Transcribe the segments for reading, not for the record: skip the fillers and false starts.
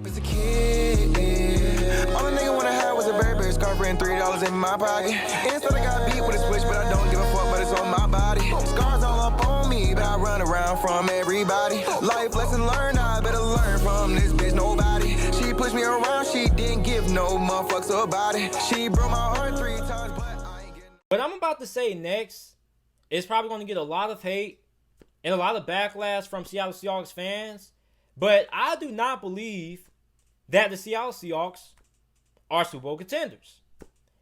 As a kid, all a nigga wanna have was a Burberry scarf and $3 in my pocket. Instead I got beat with a switch, but I don't give a fuck, but it's on my body. Scars all up on me, but I run around from everybody. Life lesson learned, I better learn from this bitch, nobody. She pushed me around, she didn't give no motherfucks about it. She broke my heart 3 times, but I ain't getting... What I'm about to say next is probably going to get a lot of hate and a lot of backlash from Seattle Seahawks fans. But I do not believe that the Seattle Seahawks are Super Bowl contenders.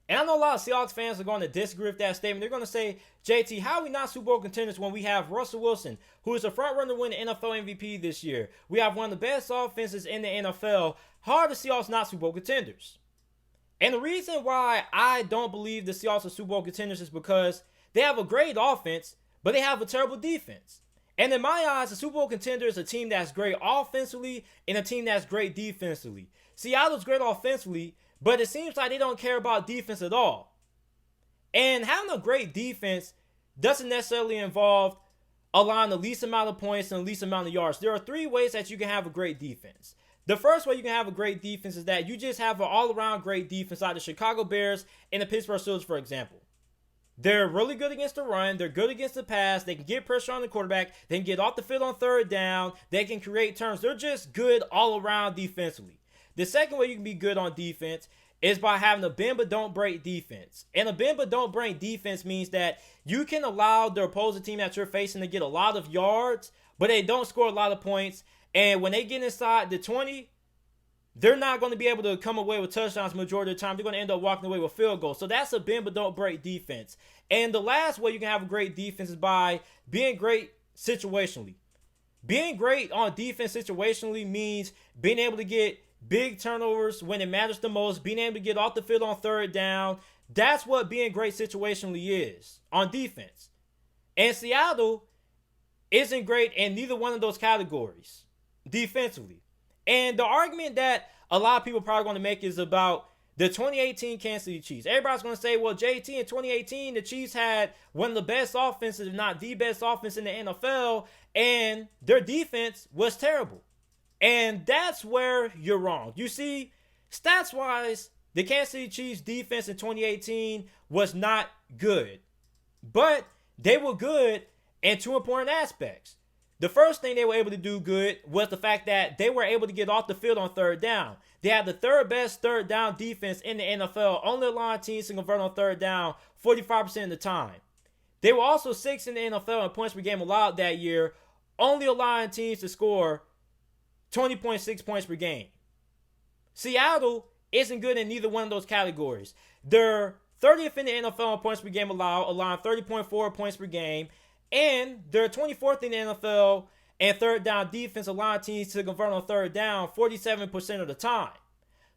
And I know a lot of Seahawks fans are going to disagree with that statement. They're going to say, JT, how are we not Super Bowl contenders when we have Russell Wilson, who is a front runner to win the NFL MVP this year? We have one of the best offenses in the NFL. How are the Seahawks not Super Bowl contenders? And the reason why I don't believe the Seahawks are Super Bowl contenders is because they have a great offense, but they have a terrible defense. And in my eyes, the Super Bowl contender is a team that's great offensively and a team that's great defensively. Seattle's great offensively, but it seems like they don't care about defense at all. And having a great defense doesn't necessarily involve allowing the least amount of points and the least amount of yards. There are 3 ways that you can have a great defense. The first way you can have a great defense is that you just have an all-around great defense like the Chicago Bears and the Pittsburgh Steelers, for example. They're really good against the run. They're good against the pass. They can get pressure on the quarterback. They can get off the field on 3rd down. They can create turns. They're just good all around defensively. The second way you can be good on defense is by having a bend but don't break defense. And a bend but don't break defense means that you can allow the opposing team that you're facing to get a lot of yards, but they don't score a lot of points. And when they get inside the 20, they're not going to be able to come away with touchdowns majority of the time. They're going to end up walking away with field goals. So that's a bend but don't break defense. And the last way you can have a great defense is by being great situationally. Being great on defense situationally means being able to get big turnovers when it matters the most, being able to get off the field on 3rd down. That's what being great situationally is on defense. And Seattle isn't great in neither one of those categories defensively. And the argument that a lot of people are probably going to make is about the 2018 Kansas City Chiefs. Everybody's going to say, well, JT, in 2018, the Chiefs had one of the best offenses, if not the best offense in the NFL, and their defense was terrible. And that's where you're wrong. You see, stats-wise, the Kansas City Chiefs defense in 2018 was not good. But they were good in 2 important aspects. The first thing they were able to do good was the fact that they were able to get off the field on 3rd down. They had the 3rd best 3rd down defense in the NFL, only allowing teams to convert on 3rd down 45% of the time. They were also 6th in the NFL in points per game allowed that year, only allowing teams to score 20.6 points per game. Seattle isn't good in neither one of those categories. They're 30th in the NFL in points per game allowed, allowing 30.4 points per game. And they're 24th in the NFL and 3rd down defense, allowing teams to convert on 3rd down 47% of the time.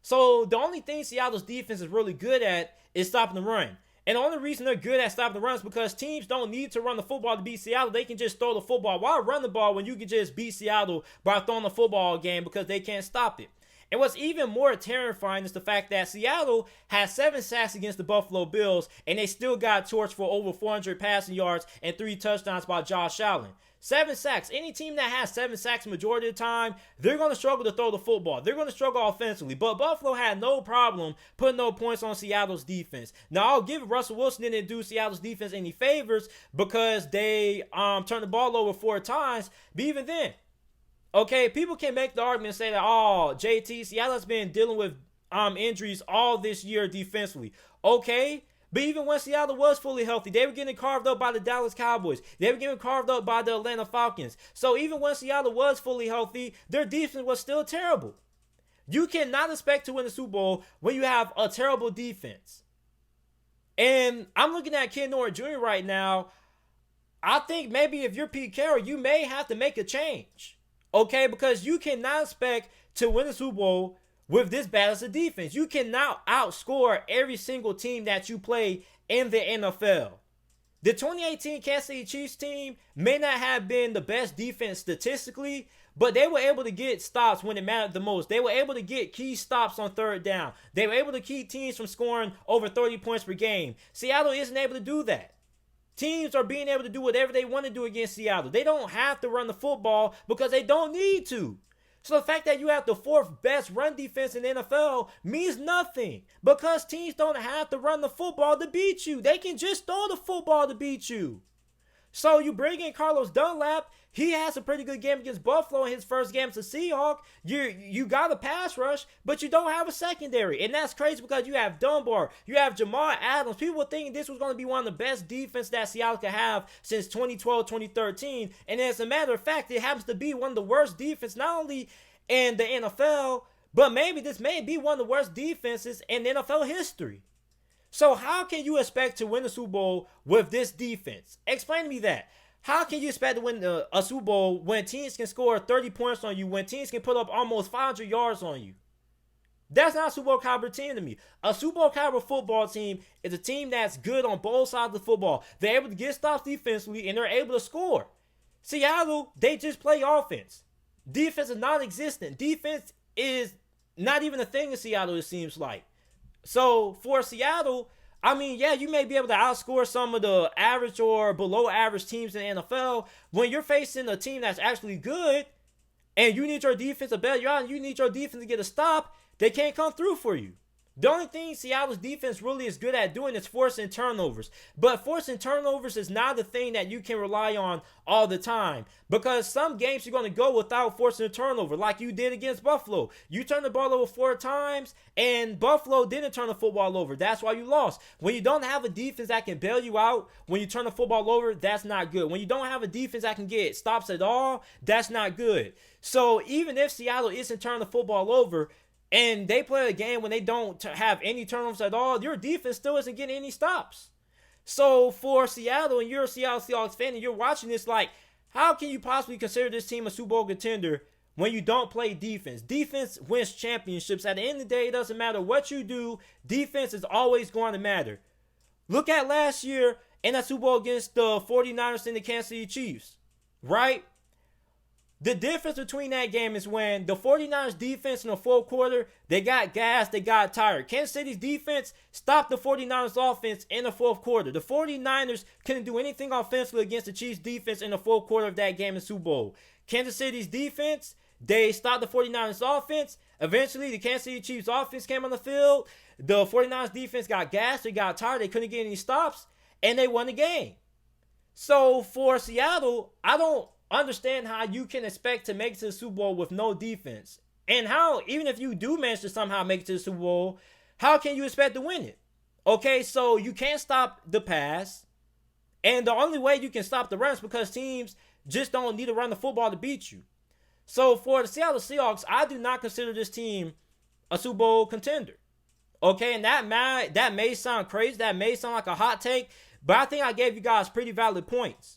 So the only thing Seattle's defense is really good at is stopping the run. And the only reason they're good at stopping the run is because teams don't need to run the football to beat Seattle. They can just throw the football. Why run the ball when you can just beat Seattle by throwing the football game because they can't stop it? And what's even more terrifying is the fact that Seattle had 7 sacks against the Buffalo Bills, and they still got torched for over 400 passing yards and 3 touchdowns by Josh Allen. 7 sacks. Any team that has 7 sacks majority of the time, they're going to struggle to throw the football. They're going to struggle offensively. But Buffalo had no problem putting no points on Seattle's defense. Now, I'll give Russell Wilson didn't do Seattle's defense any favors because they turned the ball over 4 times. But even then, okay, people can make the argument and say that, oh, JT, Seattle's been dealing with injuries all this year defensively. Okay, but even when Seattle was fully healthy, they were getting carved up by the Dallas Cowboys. They were getting carved up by the Atlanta Falcons. So even when Seattle was fully healthy, their defense was still terrible. You cannot expect to win the Super Bowl when you have a terrible defense. And I'm looking at Ken Norton Jr. right now. I think maybe if you're Pete Carroll, you may have to make a change. Okay, because you cannot expect to win the Super Bowl with this bad as a defense. You cannot outscore every single team that you play in the NFL. The 2018 Kansas City Chiefs team may not have been the best defense statistically, but they were able to get stops when it mattered the most. They were able to get key stops on 3rd down. They were able to keep teams from scoring over 30 points per game. Seattle isn't able to do that. Teams are being able to do whatever they want to do against Seattle. They don't have to run the football because they don't need to. So the fact that you have the 4th best run defense in the NFL means nothing because teams don't have to run the football to beat you. They can just throw the football to beat you. So you bring in Carlos Dunlap. He has a pretty good game against Buffalo in his first game as a Seahawk. You got a pass rush, but you don't have a secondary. And that's crazy because you have Dunbar, you have Jamal Adams. People were thinking this was going to be one of the best defenses that Seattle could have since 2012, 2013. And as a matter of fact, it happens to be one of the worst defenses, not only in the NFL, but maybe this may be one of the worst defenses in NFL history. So how can you expect to win the Super Bowl with this defense? Explain to me that. How can you expect to win a Super Bowl when teams can score 30 points on you, when teams can put up almost 500 yards on you? That's not a Super Bowl caliber team to me. A Super Bowl caliber football team is a team that's good on both sides of the football. They're able to get stops defensively, and they're able to score. Seattle, they just play offense. Defense is non-existent. Defense is not even a thing in Seattle, it seems like. So for Seattle, I mean, yeah, you may be able to outscore some of the average or below average teams in the NFL. When you're facing a team that's actually good and you need your defense to bail you out and you need your defense to get a stop, they can't come through for you. The only thing Seattle's defense really is good at doing is forcing turnovers. But forcing turnovers is not the thing that you can rely on all the time. Because some games you're going to go without forcing a turnover, like you did against Buffalo. You turned the ball over 4 times, and Buffalo didn't turn the football over. That's why you lost. When you don't have a defense that can bail you out, when you turn the football over, that's not good. When you don't have a defense that can get stops at all, that's not good. So even if Seattle isn't turning the football over, and they play a game when they don't have any turnovers at all, your defense still isn't getting any stops. So for Seattle, and you're a Seattle Seahawks fan, and you're watching this like, how can you possibly consider this team a Super Bowl contender when you don't play defense? Defense wins championships. At the end of the day, it doesn't matter what you do. Defense is always going to matter. Look at last year in that Super Bowl against the 49ers and the Kansas City Chiefs, right? The difference between that game is when the 49ers defense in the 4th quarter, they got gassed, they got tired. Kansas City's defense stopped the 49ers offense in the 4th quarter. The 49ers couldn't do anything offensively against the Chiefs defense in the 4th quarter of that game in the Super Bowl. Kansas City's defense, they stopped the 49ers offense. Eventually, the Kansas City Chiefs offense came on the field. The 49ers defense got gassed, they got tired, they couldn't get any stops, and they won the game. So for Seattle, I don't understand how you can expect to make it to the Super Bowl with no defense. And how, even if you do manage to somehow make it to the Super Bowl, how can you expect to win it? Okay, so you can't stop the pass. And the only way you can stop the run is because teams just don't need to run the football to beat you. So for the Seattle Seahawks, I do not consider this team a Super Bowl contender. Okay, and that may sound crazy. That may sound like a hot take. But I think I gave you guys pretty valid points.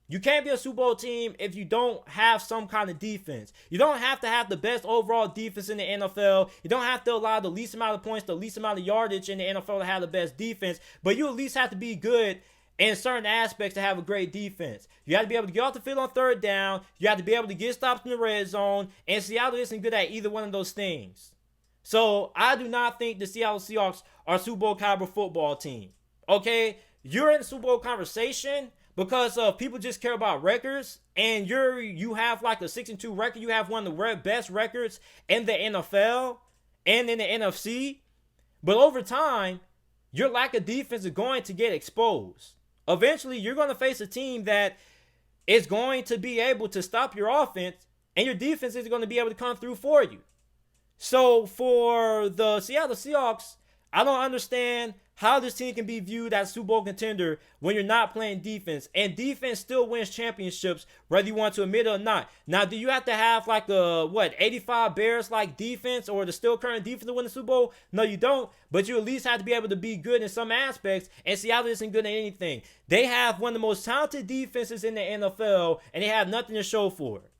You can't be a Super Bowl team if you don't have some kind of defense. You don't have to have the best overall defense in the NFL. You don't have to allow the least amount of points, the least amount of yardage in the NFL to have the best defense. But you at least have to be good in certain aspects to have a great defense. You have to be able to get off the field on 3rd down. You have to be able to get stops in the red zone. And Seattle isn't good at either one of those things. So I do not think the Seattle Seahawks are a Super Bowl caliber football team. Okay? You're in the Super Bowl conversation because people just care about records, and you have like a 6-2 record. You have one of the best records in the NFL and in the NFC. But over time, your lack of defense is going to get exposed. Eventually, you're going to face a team that is going to be able to stop your offense, and your defense is going to be able to come through for you. So for the Seattle Seahawks, I don't understand how this team can be viewed as a Super Bowl contender when you're not playing defense. And defense still wins championships, whether you want to admit it or not. Now, do you have to have like a, 85 Bears like defense or the still current defense to win the Super Bowl? No, you don't. But you at least have to be able to be good in some aspects. And Seattle isn't good at anything. They have one of the most talented defenses in the NFL, and they have nothing to show for it.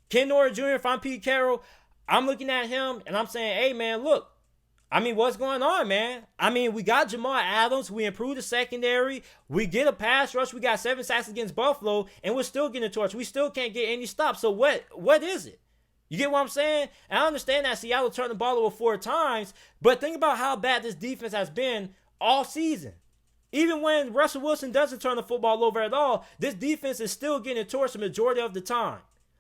Ken Norton Jr., if I'm Pete Carroll, I'm looking at him and I'm saying, hey, man, look. I mean, what's going on, man? I mean, we got Jamal Adams. We improved the secondary. We get a pass rush. We got 7 sacks against Buffalo, and we're still getting torched. We still can't get any stops. So what is it? You get what I'm saying? And I understand that Seattle turned the ball over 4 times, but think about how bad this defense has been all season. Even when Russell Wilson doesn't turn the football over at all, this defense is still getting torched the majority of the time.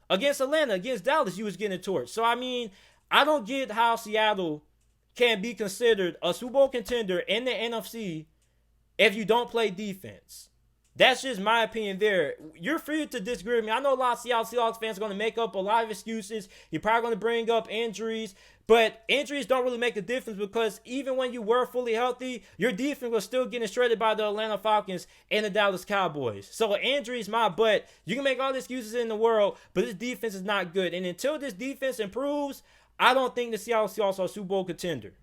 Against Atlanta, against Dallas, you was getting torched. So, I mean, I don't get how Seattle can be considered a Super Bowl contender in the NFC if you don't play defense. That's just my opinion there. You're free to disagree with me. I know a lot of Seattle Seahawks fans are going to make up a lot of excuses. You're probably going to bring up injuries. But injuries don't really make a difference because even when you were fully healthy, your defense was still getting shredded by the Atlanta Falcons and the Dallas Cowboys. So injuries, my butt. You can make all the excuses in the world, but this defense is not good. And until this defense improves, I don't think the Seattle Seahawks are a Super Bowl contender.